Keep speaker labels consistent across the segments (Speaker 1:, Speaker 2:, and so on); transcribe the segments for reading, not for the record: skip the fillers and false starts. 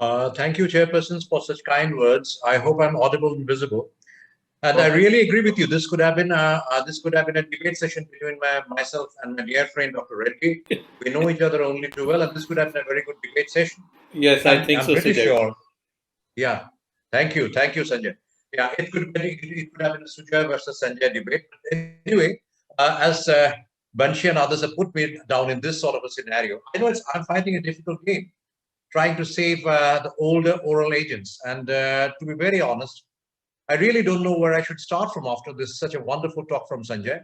Speaker 1: Thank you, chairpersons, for such kind words. I hope I'm audible and visible. And I
Speaker 2: Perfect.
Speaker 1: really agree with you. This could have been a debate session between myself and my dear friend Dr. Reddy. We know each other only too well, and this could have been a very good debate session.
Speaker 2: Yes, I
Speaker 1: And
Speaker 2: think
Speaker 1: I'm
Speaker 2: so,
Speaker 1: pretty
Speaker 2: Sujoy.
Speaker 1: sure. Yeah. Thank you, Sanjay. Yeah, it could have been a Sujoy versus Sanjay debate. But anyway, as Banshi and others have put me down in this sort of a scenario, I'm finding a difficult game trying to save the older oral agents. And to be very honest, I really don't know where I should start from after this such a wonderful talk from Sanjay.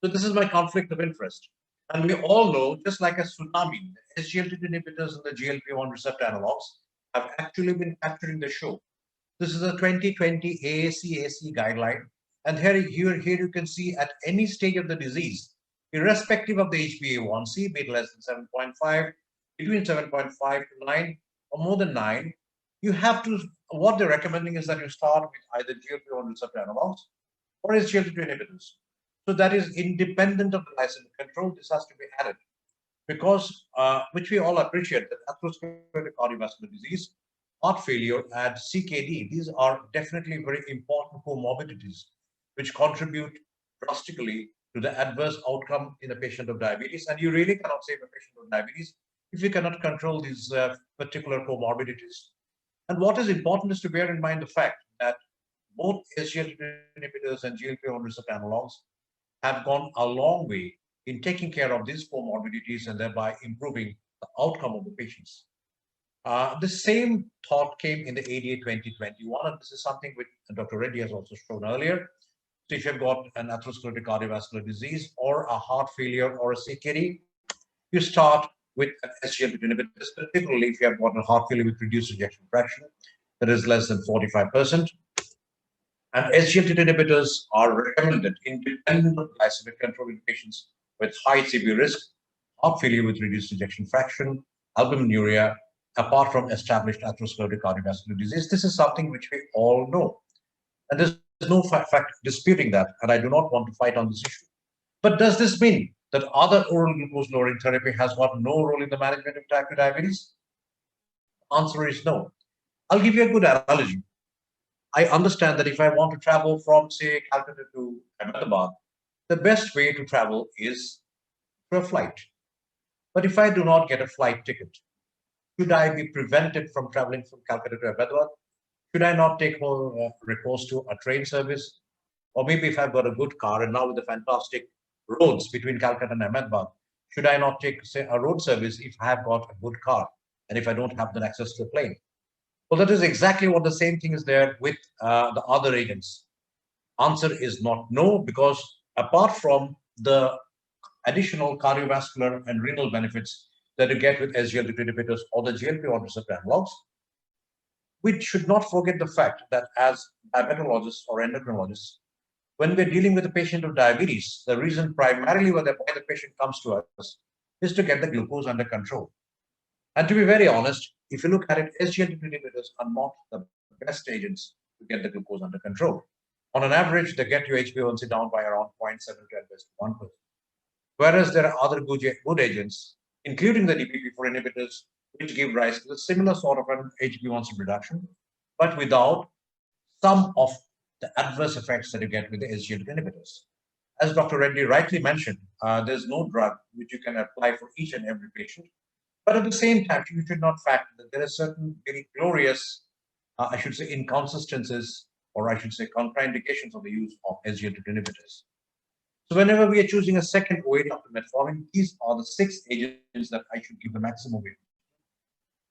Speaker 1: So this is my conflict of interest. And we all know, just like a tsunami, the SGLT2 inhibitors and the GLP-1 receptor analogs have actually been capturing the show. This is a 2020 AAC-AC guideline. And here you can see at any stage of the disease, irrespective of the HbA1c, be it less than 7.5, between 7.5 to 9, or more than 9, you have to, what they're recommending is that you start with either GLP-1 receptor analogs or SGLT2 inhibitors. So that is independent of the glycemic control. This has to be added because, which we all appreciate, that atherosclerotic cardiovascular disease, heart failure, and CKD, these are definitely very important comorbidities which contribute drastically to the adverse outcome in a patient of diabetes. And you really cannot save a patient of diabetes if you cannot control these particular comorbidities. And what is important is to bear in mind the fact that both SGLT2 inhibitors and GLP-1 receptor analogs have gone a long way in taking care of these comorbidities and thereby improving the outcome of the patients. The same thought came in the ADA 2021, and this is something which Dr. Reddy has also shown earlier. So if you've got an atherosclerotic cardiovascular disease or a heart failure or a CKD, you start with an SGLT2 inhibitor, particularly if you have got a heart failure with reduced ejection fraction that is less than 45%. And SGLT2 inhibitors are recommended independent of glycemic control in patients with high CV risk, heart failure with reduced ejection fraction, albuminuria, apart from established atherosclerotic cardiovascular disease. This is something which we all know. And there's no fact disputing that, and I do not want to fight on this issue. But does this mean that other oral glucose lowering therapy has got no role in the management of type 2 diabetes? The answer is no. I'll give you a good analogy. I understand that if I want to travel from, say, Calcutta to Ahmedabad, the best way to travel is through a flight. But if I do not get a flight ticket, should I be prevented from traveling from Calcutta to Ahmedabad? Should I not take more recourse to a train service? Or maybe if I've got a good car and now with the fantastic roads between Calcutta and Ahmedabad, should I not take, say, a road service if I have got a good car and if I don't have the access to a plane? Well, that is exactly what the same thing is there with the other agents. Answer is not no, because apart from the additional cardiovascular and renal benefits that you get with SGLT2 inhibitors or the GLP-1 receptor analogs, we should not forget the fact that as diabetologists or endocrinologists, when we're dealing with a patient of diabetes, the reason primarily why the patient comes to us is to get the glucose under control. And to be very honest, if you look at it, SGLT2 inhibitors are not the best agents to get the glucose under control. On an average, they get your HbA1c down by around 0.7 to at best 1%. Whereas there are other good agents, including the DPP4 inhibitors, which give rise to a similar sort of an HbA1c reduction, but without some of the adverse effects that you get with the SGLT2 inhibitors. As Dr. Reddy rightly mentioned, there's no drug which you can apply for each and every patient. But at the same time, you should not factor that there are certain very glorious, I should say, inconsistencies, or I should say, contraindications of the use of SGLT2 inhibitors. So whenever we are choosing a second OAD after metformin, these are the 6 agents that I should give the maximum weight.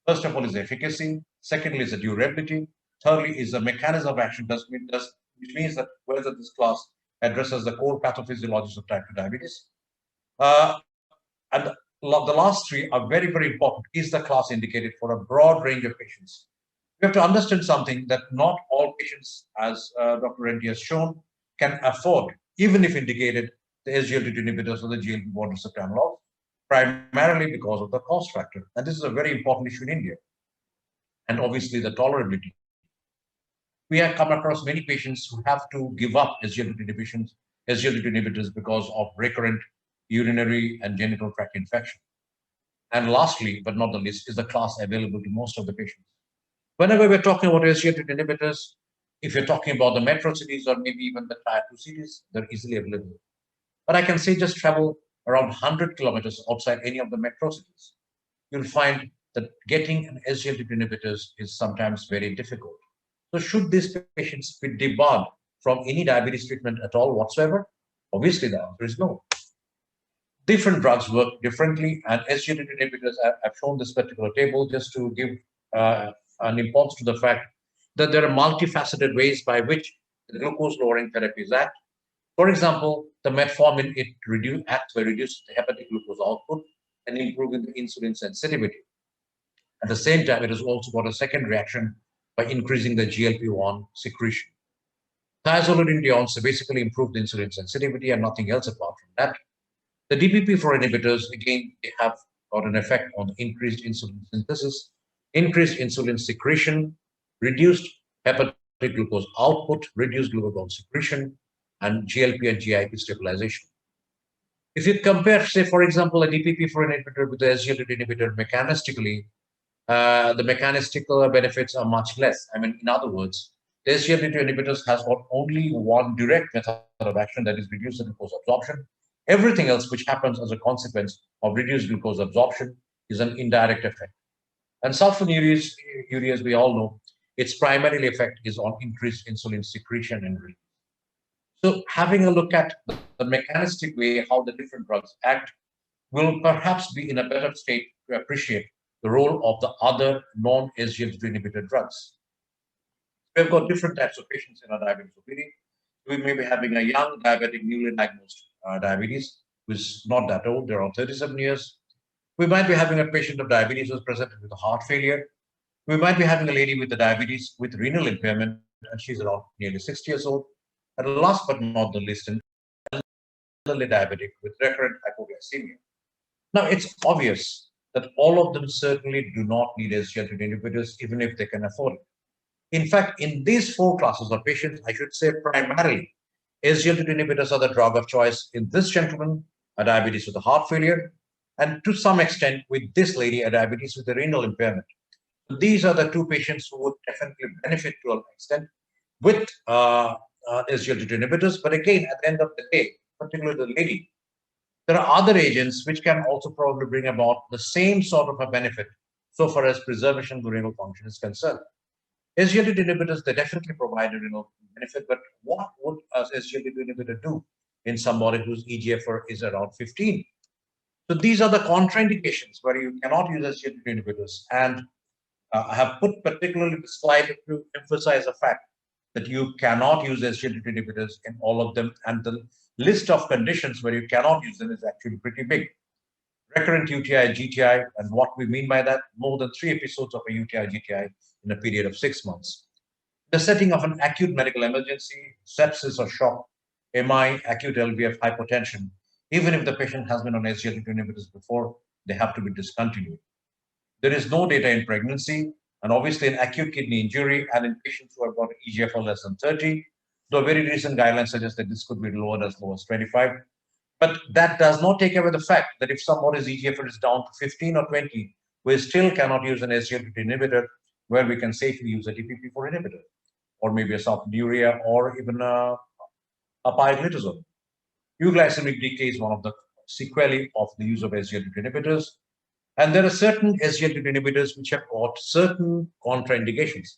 Speaker 1: First of all is efficacy. Secondly is the durability. Thirdly is the mechanism of action, which means that whether this class addresses the core pathophysiologies of type 2 diabetes. And the last 3 are very, very important. Is the class indicated for a broad range of patients? We have to understand something that not all patients, as Dr. Reddy has shown, can afford, even if indicated, the SGLT2 inhibitors or the GLP-1 receptor analogs, primarily because of the cost factor. And this is a very important issue in India. And obviously the tolerability. We have come across many patients who have to give up SGLT2 inhibitors because of recurrent urinary and genital tract infection. And lastly, but not the least, is the class available to most of the patients. Whenever we're talking about SGLT2 inhibitors, if you're talking about the metro cities or maybe even the tier 2 cities, they're easily available. But I can say just travel around 100 kilometers outside any of the metro cities. You'll find that getting an SGLT2 inhibitors is sometimes very difficult. So should these patients be debarred from any diabetes treatment at all whatsoever? Obviously, the answer is no. Different drugs work differently, and SGLT2 inhibitors, I've shown this particular table just to give an importance to the fact that there are multifaceted ways by which the glucose-lowering therapies act. For example, the metformin, acts by reducing the hepatic glucose output and improving the insulin sensitivity. At the same time, it has also got a second reaction by increasing the GLP-1 secretion. Thiazolidinediones basically improve the insulin sensitivity and nothing else apart from that. The DPP-4 inhibitors, again, they have got an effect on increased insulin synthesis, increased insulin secretion, reduced hepatic glucose output, reduced glucagon secretion, and GLP and GIP stabilization. If you compare, say, for example, a DPP-4 inhibitor with the SGLT2 inhibitor mechanistically, the mechanistical benefits are much less. I mean, in other words, the SGLT2 inhibitors has got only one direct method of action, that is reduce the glucose absorption. Everything else which happens as a consequence of reduced glucose absorption is an indirect effect. And sulphonylureas, we all know, its primary effect is on increased insulin secretion and release. So having a look at the mechanistic way how the different drugs act will perhaps be in a better state to appreciate the role of the other non-SGLT2 inhibitor drugs. We've got different types of patients in our diabetes OPD. We may be having a young diabetic, newly diagnosed diabetes, who is not that old, they're around 37 years. We might be having a patient of diabetes who's presented with a heart failure. We might be having a lady with the diabetes with renal impairment, and she's around nearly 60 years old. And last but not the least, an elderly diabetic with recurrent hypoglycemia. Now, it's obvious that all of them certainly do not need SGLT2 inhibitors, even if they can afford it. In fact, in these four classes of patients, I should say primarily, SGLT2 inhibitors are the drug of choice in this gentleman, a diabetes with a heart failure, and to some extent with this lady, a diabetes with a renal impairment. These are the two patients who would definitely benefit to an extent with SGLT2 inhibitors. But again, at the end of the day, particularly the lady, there are other agents which can also probably bring about the same sort of a benefit so far as preservation of renal function is concerned. SGLT2 inhibitors, they definitely provide a renal benefit, but what would an SGLT2 inhibitor do in somebody whose EGFR is around 15? So these are the contraindications where you cannot use SGLT2 inhibitors. And I have put particularly the slide to emphasize the fact that you cannot use SGLT2 inhibitors in all of them. And the list of conditions where you cannot use them is actually pretty big. Recurrent UTI, GTI, and what we mean by that, more than 3 episodes of a UTI, GTI in a period of 6 months. The setting of an acute medical emergency, sepsis or shock, MI, acute LVF, hypotension, even if the patient has been on SGLT2 inhibitors before, they have to be discontinued. There is no data in pregnancy, and obviously in acute kidney injury and in patients who have got EGFR less than 30, though very recent guidelines suggest that this could be lowered as low as 25. But that does not take away the fact that if somebody's EGFR is down to 15 or 20, we still cannot use an SGLT2 inhibitor where we can safely use a DPP4 inhibitor, or maybe a sulfonylurea, or even a Pioglitazone. Euglycemic decay is one of the sequelae of the use of SGLT2 inhibitors. And there are certain SGLT2 inhibitors which have got certain contraindications.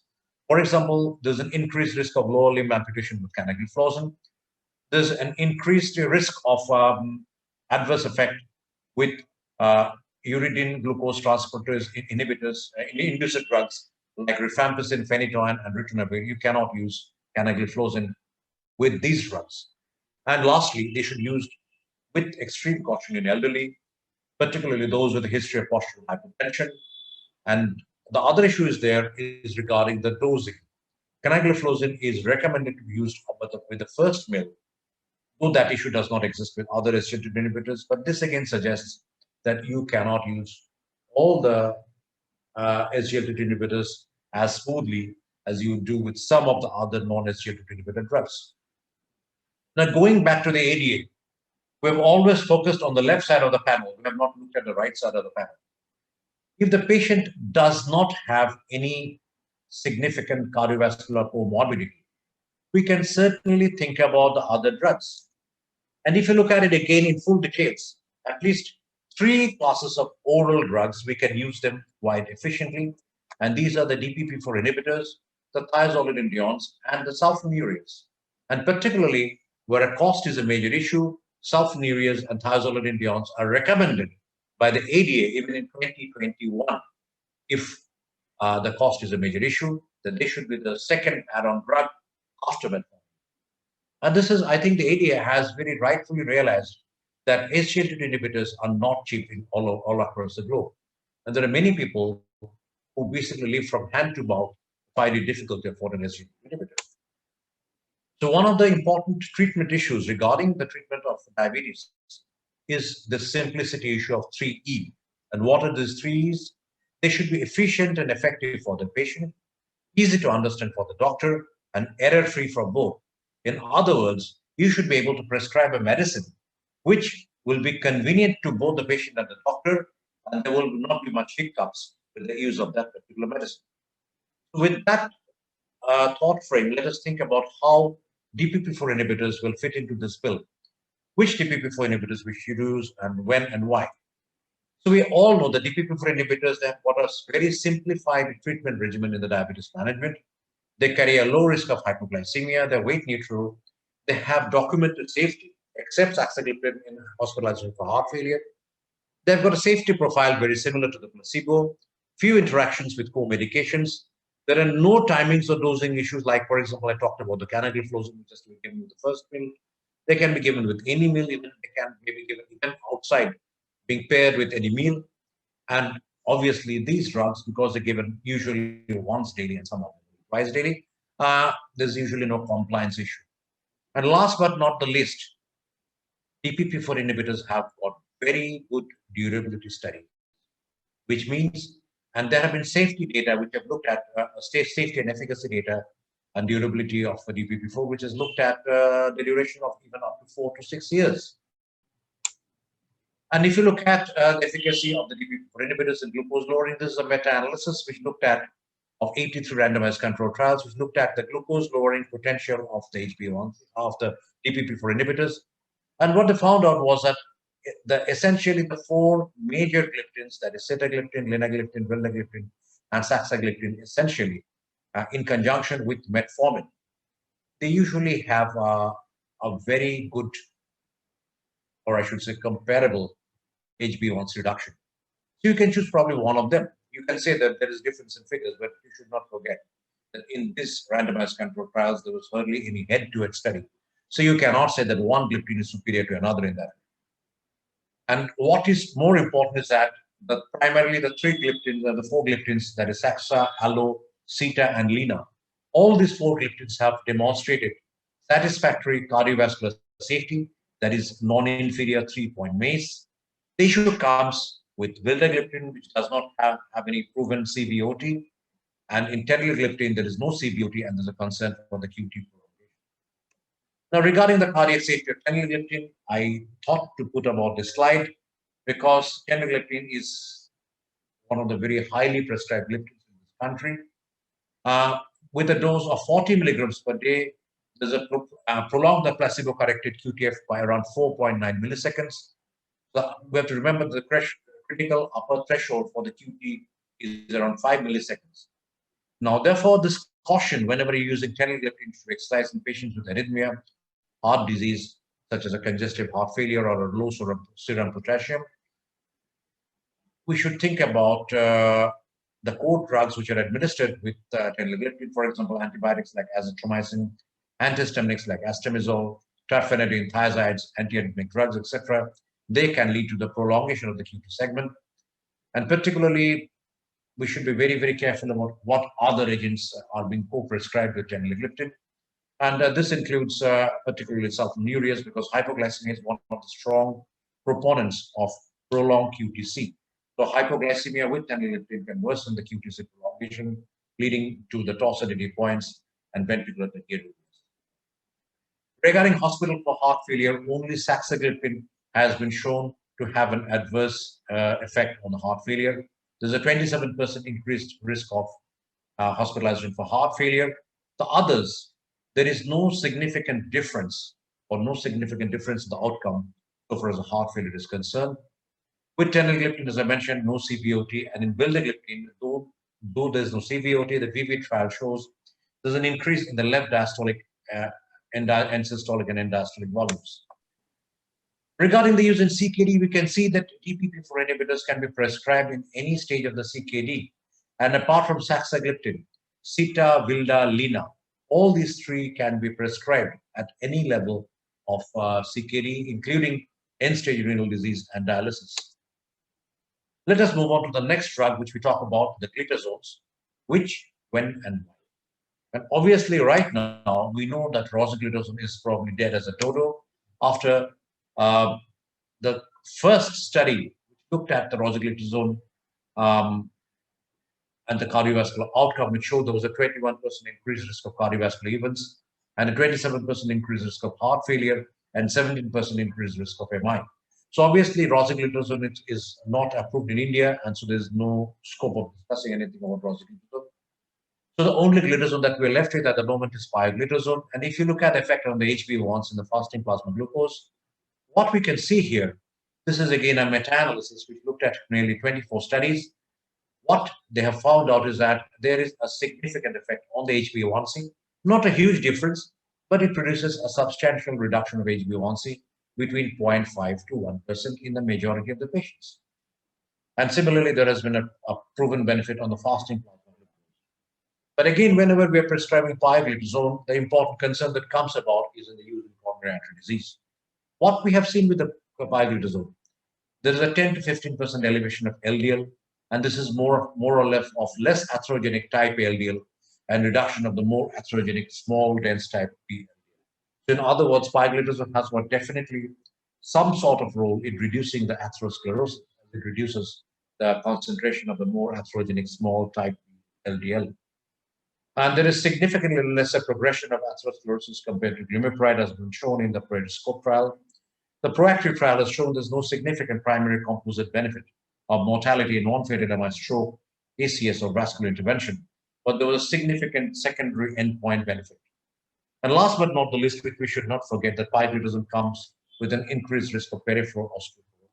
Speaker 1: For example, there's an increased risk of lower limb amputation with canagliflozin. There's an increased risk of adverse effect with uridine glucose transporters inhibitors, induced drugs like rifampicin, phenytoin, and ritonavir. You cannot use canagliflozin with these drugs. And lastly, they should be used with extreme caution in elderly, particularly those with a history of postural hypertension. And the other issue is regarding the dosing. Canagliflozin is recommended to be used with the first meal, though that issue does not exist with other SGLT2 inhibitors. But this again suggests that you cannot use all the SGLT2 inhibitors as smoothly as you do with some of the other non-SGLT2 inhibitor drugs. Now, going back to the ADA, we've always focused on the left side of the panel. We have not looked at the right side of the panel. If the patient does not have any significant cardiovascular comorbidity, we can certainly think about the other drugs. And if you look at it again in full details, at least three classes of oral drugs, we can use them quite efficiently. And these are the DPP-4 inhibitors, the thiazolidinediones, and the sulphonylureas. And particularly where a cost is a major issue, sulphonylureas and thiazolidinediones are recommended by the ADA even in 2021. If the cost is a major issue, then they should be the second add-on drug after metformin. And this is, I think the ADA has very rightfully realized that SGLT2 inhibitors are not cheap in all across the globe. And there are many people who basically live from hand to mouth, find it difficult to afford an SGLT2 inhibitor. So one of the important treatment issues regarding the treatment of diabetes is the simplicity issue of 3E. And what are these 3Es? They should be efficient and effective for the patient, easy to understand for the doctor, and error-free for both. In other words, you should be able to prescribe a medicine which will be convenient to both the patient and the doctor, and there will not be much hiccups with the use of that particular medicine. With that thought frame, let us think about how DPP-4 inhibitors will fit into this bill. Which DPP-4 inhibitors we should use and when and why. So we all know the DPP-4 inhibitors, they have got a very simplified treatment regimen in the diabetes management. They carry a low risk of hypoglycemia, they're weight neutral, they have documented safety, except Saxagliptin in hospitalization for heart failure. They've got a safety profile very similar to the placebo, few interactions with co-medications. There are no timings or dosing issues, like, for example, I talked about the canagliflozin, which is to be given with the first meal. They can be given with any meal, even they can be given even outside, being paired with any meal. And obviously, these drugs, because they're given usually once daily and some of them twice daily, there's usually no compliance issue. And last but not the least, DPP-4 inhibitors have got very good durability studies, which means, and there have been safety data which have looked at safety and efficacy data and durability of the DPP-4, which has looked at the duration of even up to 4 to 6 years. And if you look at the efficacy of the DPP-4 inhibitors in glucose lowering, this is a meta-analysis which looked at of 83 randomized control trials, which looked at the glucose lowering potential of the HbA1 of the DPP-4 inhibitors. And what they found out was that essentially the four major gliptins, that is Sitagliptin, Linagliptin, Vildagliptin, and Saxagliptin, essentially in conjunction with metformin, they usually have a very good, or I should say comparable, HbA1c reduction. So you can choose probably one of them. You can say that there is difference in figures, but you should not forget that in this randomized control trials, there was hardly any head-to-head study. So you cannot say that one gliptin is superior to another in that. And what is more important is that primarily the three gliptins, the four gliptins, that is Saxa, Alo, Sita, and Lina, all these four gliptins have demonstrated satisfactory cardiovascular safety, that is non-inferior 3-point MACE. The issue comes with Vildagliptin, which does not have any proven CVOT, and in Teneligliptin, there is no CVOT, and there's a concern for the QT prolongation. Now, regarding the cardiac safety of Teneligliptin, I thought to put about this slide because Teneligliptin is one of the very highly prescribed gliptins in this country. With a dose of 40 milligrams per day, there's a prolonged the placebo-corrected QTF by around 4.9 milliseconds. So we have to remember the critical upper threshold for the QT is around 5 milliseconds. Now, therefore, this caution whenever you're using Teneligliptin to exercise in patients with arrhythmia, heart disease, such as a congestive heart failure or a low serum potassium, we should think about the core drugs which are administered with Teneligliptin, for example, antibiotics like azithromycin, antihistaminics like astemizole, terfenadine, thiazides, antiarrhythmic drugs, etc. They can lead to the prolongation of the QT segment. And particularly, we should be very, very careful about what other agents are being co-prescribed with Teneligliptin. And this includes particularly sulphonylureas, because hypoglycemia is one of the strong proponents of prolonged QTC. So hypoglycemia with Teneligliptin can worsen the QTC prolongation, leading to the torsidity points and ventricular tachyarrhythmias. Regarding hospital for heart failure, only Saxagliptin has been shown to have an adverse effect on the heart failure. There's a 27% increased risk of hospitalization for heart failure. The others, there is no significant difference or no significant difference in the outcome so far as the heart failure is concerned. With Teneligliptin, as I mentioned, no CVOT, and in Vildagliptin, though there's no CVOT, the VV trial shows there's an increase in the left diastolic, end systolic, and end diastolic volumes. Regarding the use in CKD, we can see that DPP-4 inhibitors can be prescribed in any stage of the CKD. And apart from Saxagliptin, Sita, Vilda, Lina, all these three can be prescribed at any level of CKD, including end-stage renal disease and dialysis. Let us move on to the next drug, which we talk about, the glitazones, which, when, and why. And obviously, right now, we know that rosiglitazone is probably dead as a dodo after the first study which looked at the rosiglitazone and the cardiovascular outcome, which showed there was a 21% increased risk of cardiovascular events and a 27% increased risk of heart failure and 17% increased risk of MI. So obviously, rosiglitazone is not approved in India, and so there's no scope of discussing anything about rosiglitazone. So the only glitazone that we're left with at the moment is pioglitazone. And if you look at the effect on the HbA1c in the fasting plasma glucose, what we can see here, this is again a meta-analysis which looked at nearly 24 studies. What they have found out is that there is a significant effect on the HbA1c, not a huge difference, but it produces a substantial reduction of HbA1c between 0.5 to 1% in the majority of the patients. And similarly, there has been a proven benefit on the fasting plasma glucose. But again, whenever we are prescribing pioglitazone, the important concern that comes about is in the use in coronary artery disease. What we have seen with the pioglitazone, there is a 10 to 15% elevation of LDL, and this is more or less of less atherogenic type LDL and reduction of the more atherogenic small dense type B LDL. So in other words, pioglitazone has got definitely some sort of role in reducing the atherosclerosis. It reduces the concentration of the more atherogenic small type B LDL. And there is significantly lesser progression of atherosclerosis compared to Glimepiride, as been shown in the Periscope trial. The proactive trial has shown there's no significant primary composite benefit of mortality in non-fatal MI stroke, ACS, or vascular intervention, but there was a significant secondary endpoint benefit. And last but not the least, we should not forget that pioglitazone comes with an increased risk of peripheral osteoporosis.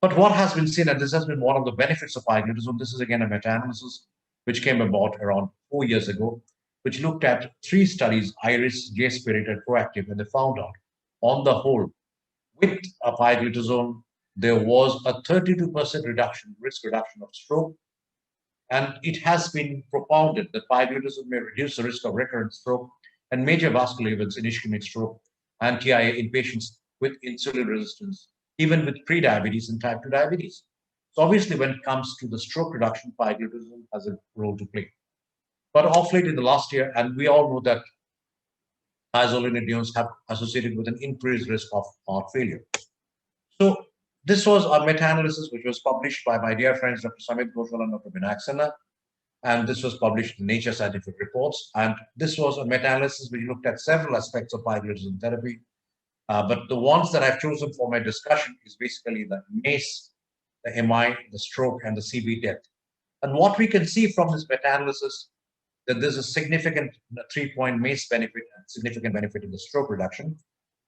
Speaker 1: But what has been seen, and this has been one of the benefits of pioglitazone, this is again a meta-analysis which came about around 4 years ago, which looked at 3 studies, IRIS, J-Spirit, and Proactive, and they found out, on the whole, with a pioglitazone, there was a 32% risk reduction of stroke, and it has been propounded that pioglitazone may reduce the risk of recurrent stroke and major vascular events in ischemic stroke and TIA in patients with insulin resistance, even with pre-diabetes and type 2 diabetes. So obviously, when it comes to the stroke reduction, pioglitazone has a role to play. But off late in the last year, and we all know that thiazolidinediones have associated with an increased risk of heart failure. So this was a meta-analysis which was published by my dear friends, Dr. Samit Ghoshal and Dr. Minaksana, and this was published in Nature Scientific Reports. And this was a meta-analysis which looked at several aspects of pioglitazone therapy. But the ones that I've chosen for my discussion is basically the MACE, the MI, the stroke, and the CV death. And what we can see from this meta-analysis, that there's a significant 3-point MACE benefit and significant benefit in the stroke reduction,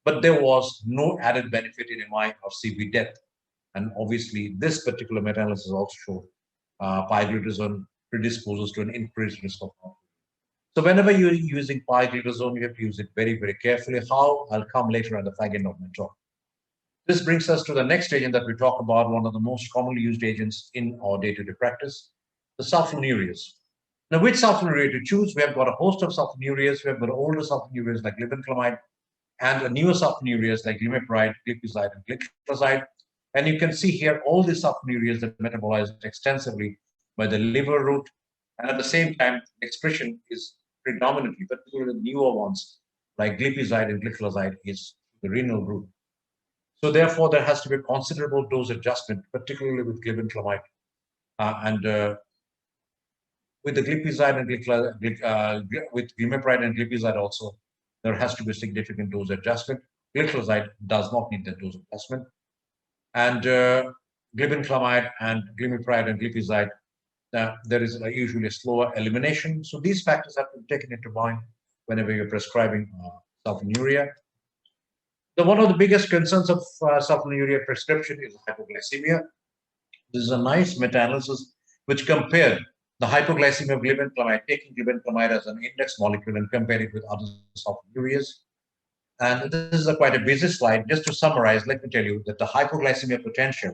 Speaker 1: but there was no added benefit in MI or CV death. And obviously, this particular meta-analysis also showed pioglitazone predisposes to an increased risk of heart failure. So whenever you're using pioglitazone, you have to use it very, very carefully. How? I'll come later on the fag end of my talk. This brings us to the next agent that we talk about, one of the most commonly used agents in our day-to-day practice, the sulphonylureas. Now, which sulphonylurea to choose? We have got a host of sulphonylureas. We have got older sulphonylureas like Glibenclamide and a newer sulphonylureas like Glimepiride, Gliclazide, and Gliclazide. And you can see here all these sulphonylureas that metabolize extensively by the liver route. And at the same time, expression is predominantly, particularly the newer ones like Glimepiride and Gliclazide, is the renal route. So therefore, there has to be a considerable dose adjustment, particularly with Glibenclamide. With the Glimepiride and with Glimepiride and Gliclazide also, there has to be a significant dose adjustment. Gliclazide does not need that dose adjustment. And Glibenclamide and Glimepiride and Gliclazide There is usually a slower elimination. So these factors have to be taken into mind whenever you're prescribing sulfonylurea. One of the biggest concerns of sulfonylurea prescription is hypoglycemia. This is a nice meta-analysis which compared the hypoglycemia of glibenclamide, taking glibenclamide as an index molecule and compared it with other sulfonylureas. And this is quite a busy slide. Just to summarize, let me tell you that the hypoglycemia potential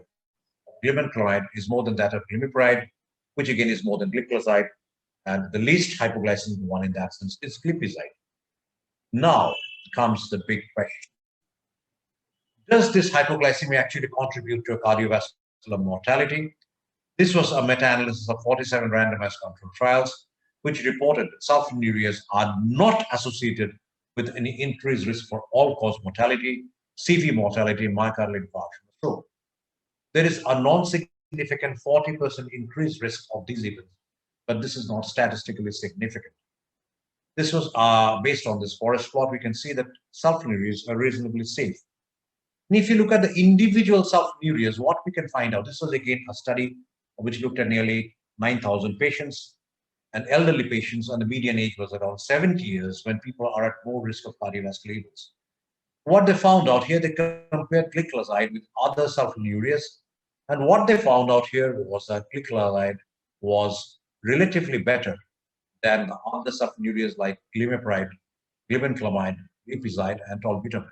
Speaker 1: of glibenclamide is more than that of Glimepiride, which again is more than Gliclazide. And the least hypoglycemic one in that sense is Glimepiride. Now comes the big question. Does this hypoglycemia actually contribute to a cardiovascular mortality? This was a meta-analysis of 47 randomized controlled trials, which reported that sulfonylureas are not associated with any increased risk for all-cause mortality, CV mortality, myocardial infarction, or stroke. There is a non-significant 40% increased risk of these events, but this is not statistically significant. This was based on this forest plot. We can see that sulfonylureas are reasonably safe. And if you look at the individual sulfonylureas, what we can find out, this was again a study which looked at nearly 9,000 patients and elderly patients, and the median age was around 70 years when people are at more risk of cardiovascular events. What they found out here, they compared Gliclazide with other sulfonylureas, and what they found out here was that Gliclazide was relatively better than the other sulfonylureas like Glimepiride, Glibenclamide, Gliclazide, and tolbutamide.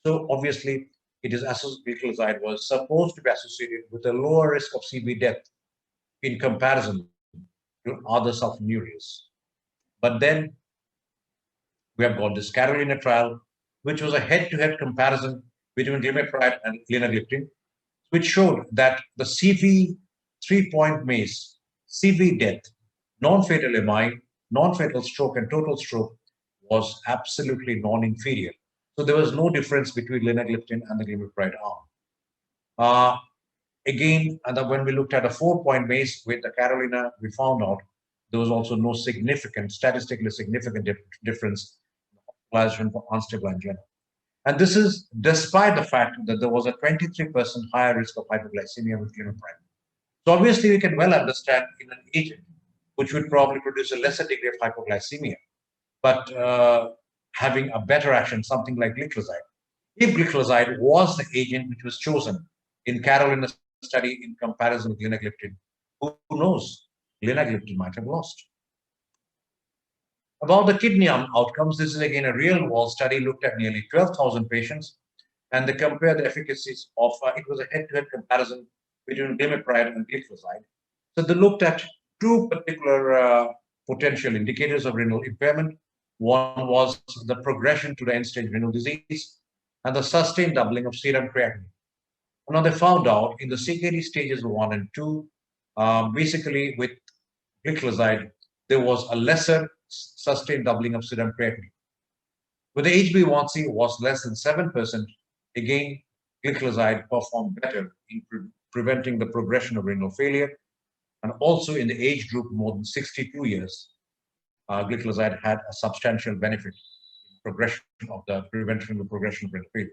Speaker 1: So obviously, Gliclazide was supposed to be associated with a lower risk of CV death in comparison to other sulfonylureas. But then we have got this Carolina trial, which was a head-to-head comparison between Glimepiride and Linagliptin, which showed that the CV 3-point MACE, CV death, non-fatal MI, non-fatal stroke, and total stroke was absolutely non-inferior. So there was no difference between Linagliptin and the Glimepiride arm. Again, and when we looked at a 4-point MACE with the Carolina, we found out there was also no significant, statistically significant difference in hospitalization for unstable angina. And this is despite the fact that there was a 23% higher risk of hypoglycemia with Glimepiride. So obviously, we can well understand in an agent which would probably produce a lesser degree of hypoglycemia, but having a better action, something like Gliclazide. If Gliclazide was the agent which was chosen in Carolina's study in comparison with Linagliptin, who knows, Linagliptin might have lost. About the kidney outcomes, this is again a real-world study, looked at nearly 12,000 patients, and they compared the efficacies of, it was a head-to-head comparison between Glimepiride and Gliclazide. So they looked at two particular potential indicators of renal impairment. One was the progression to the end-stage renal disease and the sustained doubling of serum creatinine. Now they found out in the CKD stages 1 and 2, basically with Gliclazide, there was a lesser sustained doubling of serum creatinine. With the HbA1c was less than 7%, again, Gliclazide performed better in preventing the progression of renal failure. And also in the age group more than 62 years, Gliclazide had a substantial benefit in progression of the prevention of the progression of renal failure.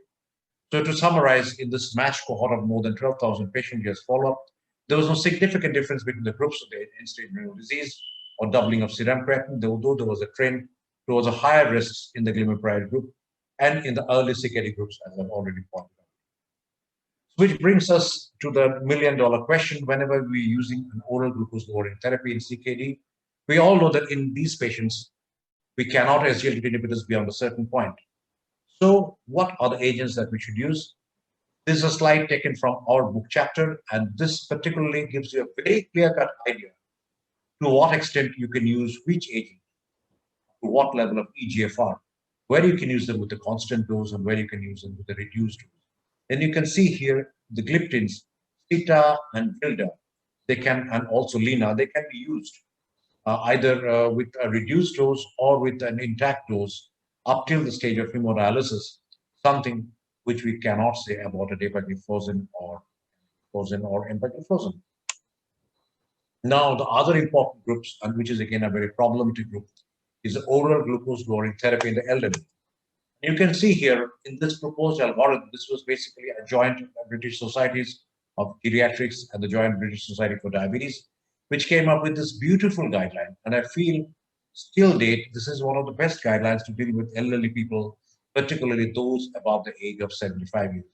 Speaker 1: So to summarize, in this matched cohort of more than 12,000 patient years follow-up, there was no significant difference between the groups of the end-stage renal disease or doubling of serum creatinine, although there was a trend towards a higher risks in the Glimepiride group and in the early CKD groups, as I've already pointed out. Which brings us to the million-dollar question. Whenever we're using an oral glucose-lowering therapy in CKD, we all know that in these patients, we cannot SGLT2 inhibitors beyond a certain point. So what are the agents that we should use? This is a slide taken from our book chapter, and this particularly gives you a very clear-cut idea to what extent you can use which agent, to what level of eGFR, where you can use them with a constant dose and where you can use them with a reduced dose. Then you can see here the gliptins, Sita and Vilda, they can, and also Lina, they can be used either with a reduced dose or with an intact dose up till the stage of hemodialysis, something which we cannot say about a dapagliflozin or empagliflozin. Now, the other important groups, and which is again a very problematic group, is the oral glucose-lowering therapy in the elderly. You can see here in this proposed algorithm, this was basically a joint British Societies of Geriatrics and the Joint British Society for Diabetes. which came up with this beautiful guideline. And I feel, still date, this is one of the best guidelines to deal with elderly people, particularly those above the age of 75 years.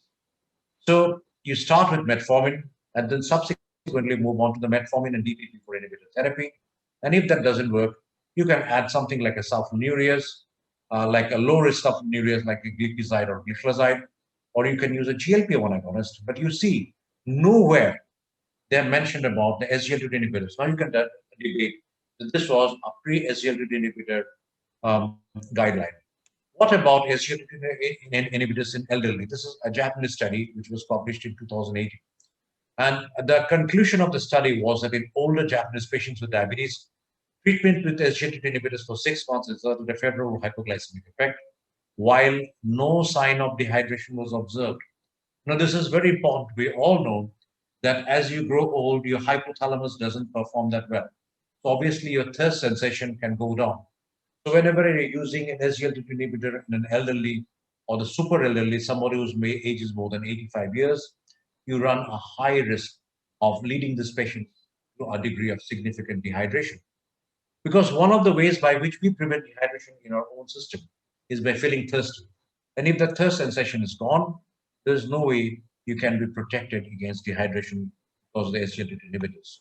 Speaker 1: So you start with metformin and then subsequently move on to the metformin and DPP-4 inhibitor therapy. And if that doesn't work, you can add something like a sulphonylureas, like a low-risk sulphonylureas like a Gliclazide or Gliclazide, or you can use a GLP-1 agonist. But you see, nowhere they're mentioned about the SGLT2 inhibitors. Now you can debate that this was a pre-SGLT2 inhibitor guideline. What about SGLT2 inhibitors in elderly? This is a Japanese study which was published in 2018. And the conclusion of the study was that in older Japanese patients with diabetes, treatment with SGLT2 inhibitors for 6 months resulted in a favorable hypoglycemic effect, while no sign of dehydration was observed. Now, this is very important. We all know that as you grow old, your hypothalamus doesn't perform that well. So obviously, your thirst sensation can go down. So whenever you're using an SGLT2 inhibitor in an elderly or the super elderly, somebody whose age is more than 85 years, you run a high risk of leading this patient to a degree of significant dehydration. Because one of the ways by which we prevent dehydration in our own system is by feeling thirsty. And if that thirst sensation is gone, there's no way you can be protected against dehydration because of the SGLT2 inhibitors.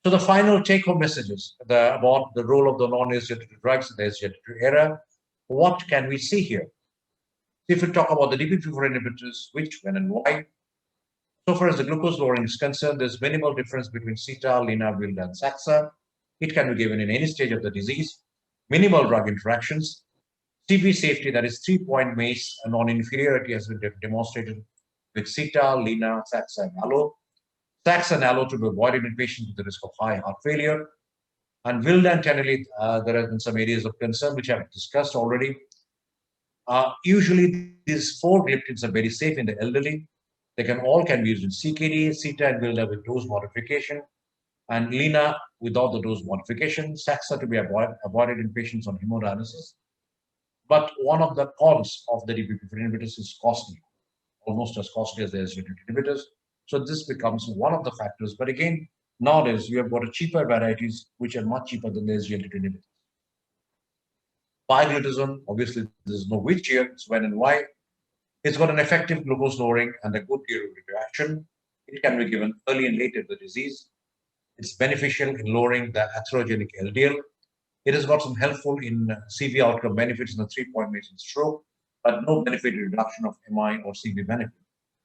Speaker 1: So the final take-home messages about the role of the non-SGLT2 drugs in the SGLT2 era, what can we see here? If we talk about the DPP-4 inhibitors, which, when, and why, so far as the glucose lowering is concerned, there's minimal difference between Sita, Lina, Vilda, and Saxa. It can be given in any stage of the disease. Minimal drug interactions. CV safety, that is 3-point MACE, and non-inferiority has been demonstrated with Sita, Lina, Saxa, and Alo. Saxa and Alo to be avoided in patients with the risk of high heart failure. And Vilda and Teneligliptin, there have been some areas of concern which I've discussed already. Usually, these 4 gliptins are very safe in the elderly. They all can be used in CKD, Sita and Vilda with dose modification, and Lina without the dose modification. Saxa to be avoided in patients on hemodialysis. But one of the cons of the DPP-4 inhibitors is costly, almost as costly as the SGLT2 inhibitors. So this becomes one of the factors. But again, nowadays you have got cheaper varieties which are much cheaper than the SGLT2 inhibitors. Pioglitazone, obviously there's no which here, it's when and why. It's got an effective glucose lowering and a good durability action. It can be given early and late in the disease. It's beneficial in lowering the atherogenic LDL. It has got some helpful in CV outcome benefits in the 3-point MACE and stroke, but no benefit in reduction of MI or CV benefit.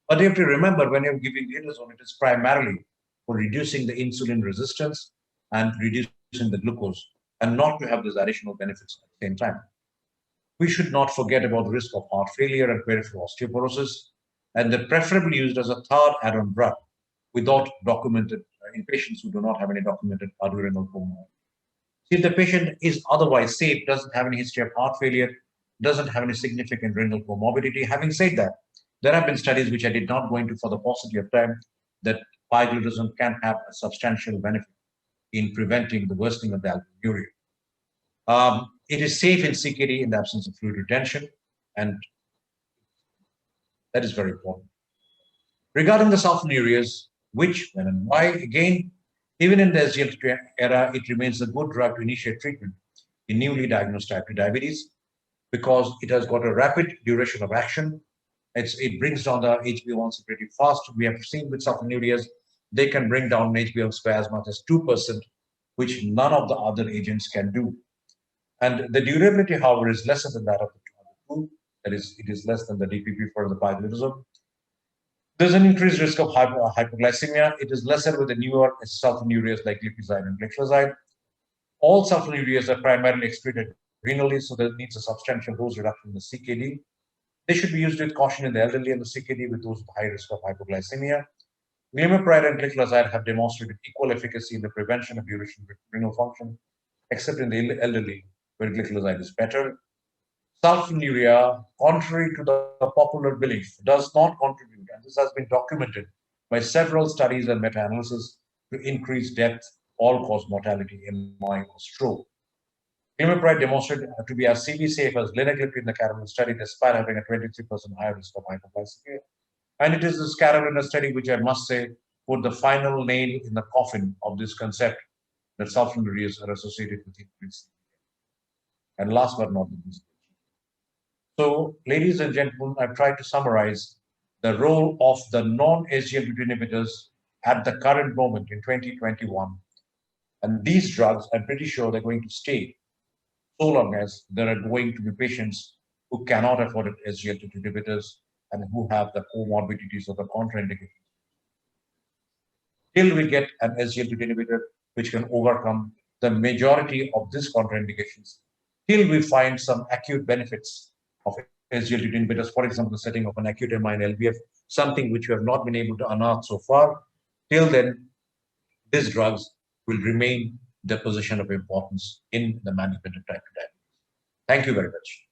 Speaker 1: But you have to remember, when you're giving glitazone, it is primarily for reducing the insulin resistance and reducing the glucose, and not to have those additional benefits at the same time. We should not forget about the risk of heart failure and peripheral osteoporosis, and they're preferably used as a third add-on drug without documented, in patients who do not have any documented cardiorenal comorbidity. If the patient is otherwise safe, doesn't have any history of heart failure, doesn't have any significant renal comorbidity. Having said that, there have been studies which I did not go into for the paucity of time that pioglitazone can have a substantial benefit in preventing the worsening of the albuminuria. It is safe in CKD in the absence of fluid retention, and that is very important. Regarding the sulphonylureas, which, when, and why, again, even in the SGLT2 era, it remains a good drug to initiate treatment in newly diagnosed type 2 diabetes because it has got a rapid duration of action. It brings down the HbA1c pretty fast. We have seen with sulphonylureas, they can bring down HbA1c by as much as 2%, which none of the other agents can do. And the durability, however, is lesser than that of the other two. That is, it is less than the DPP-4 and the pioglitazone. There's an increased risk of hypoglycemia. It is lesser with the newer sulphonylureas like Gliclazide and Gliclazide. All sulphonylureas are primarily excreted renally, so there needs a substantial dose reduction in the CKD. They should be used with caution in the elderly and the CKD with those with high risk of hypoglycemia. Glimepiride and Gliclazide have demonstrated equal efficacy in the prevention of duration of renal function, except in the elderly, where Gliclazide is better. Sulfonylurea, contrary to the popular belief, does not contribute, and this has been documented by several studies and meta-analysis, to increase death, all-cause mortality, MI, or stroke. Glimepiride demonstrated to be as CV safe as Linagliptin in the Carolina study, despite having a 23% higher risk of hypoglycemia. And it is this Carolina study which I must say put the final nail in the coffin of this concept that sulphonylureas are associated with increased. And last but not least. So, ladies and gentlemen, I've tried to summarize the role of the non-SGLT2 inhibitors at the current moment in 2021. And these drugs, I'm pretty sure they're going to stay so long as there are going to be patients who cannot afford SGLT2 inhibitors and who have the comorbidities or the contraindications. Till we get an SGLT2 inhibitor which can overcome the majority of these contraindications, till we find some acute benefits of SGLT2 inhibitors, for example, the setting of an acute MI and LVF, something which we have not been able to unearth so far, till then, these drugs will remain the position of importance in the management of type 2 diabetes. Thank you very much.